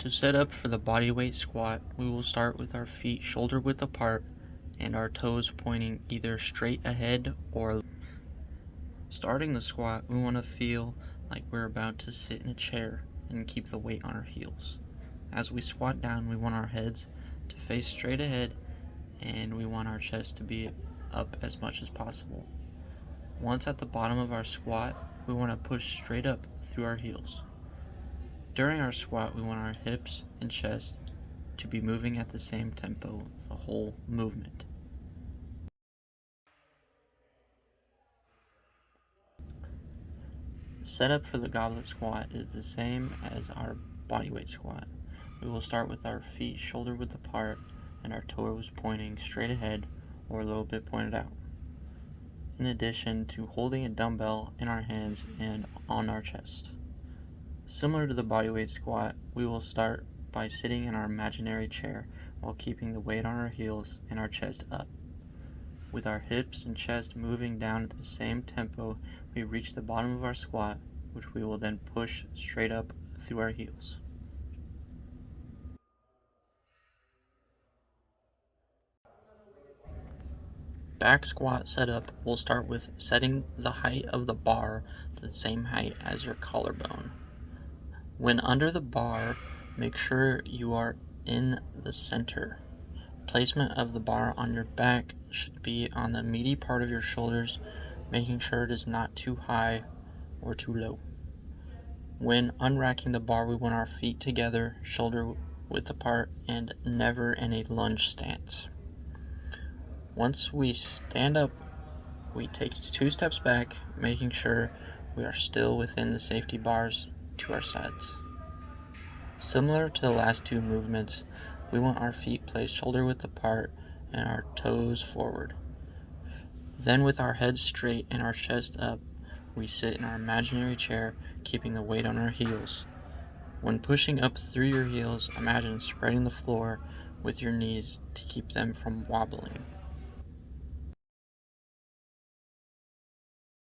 To set up for the bodyweight squat, we will start with our feet shoulder width apart and our toes pointing either straight ahead or starting the squat. We want to feel like we're about to sit in a chair and keep the weight on our heels. As we squat down, we want our heads to face straight ahead and we want our chest to be up as much as possible. Once at the bottom of our squat, we want to push straight up through our heels. During our squat, we want our hips and chest to be moving at the same tempo the whole movement. The setup for the goblet squat is the same as our bodyweight squat. We will start with our feet shoulder width apart and our toes pointing straight ahead or a little bit pointed out. In addition to holding a dumbbell in our hands and on our chest. Similar to the bodyweight squat, we will start by sitting in our imaginary chair while keeping the weight on our heels and our chest up. With our hips and chest moving down at the same tempo, we reach the bottom of our squat, which we will then push straight up through our heels. Back squat setup will start with setting the height of the bar to the same height as your collarbone. When under the bar, make sure you are in the center. Placement of the bar on your back should be on the meaty part of your shoulders, making sure it is not too high or too low. When unracking the bar, we want our feet together, shoulder width apart, and never in a lunge stance. Once we stand up, we take 2 steps back, making sure we are still within the safety bars to our sides. Similar to the last 2 movements, we want our feet placed shoulder width apart and our toes forward. Then with our heads straight and our chest up, we sit in our imaginary chair, keeping the weight on our heels. When pushing up through your heels, imagine spreading the floor with your knees to keep them from wobbling.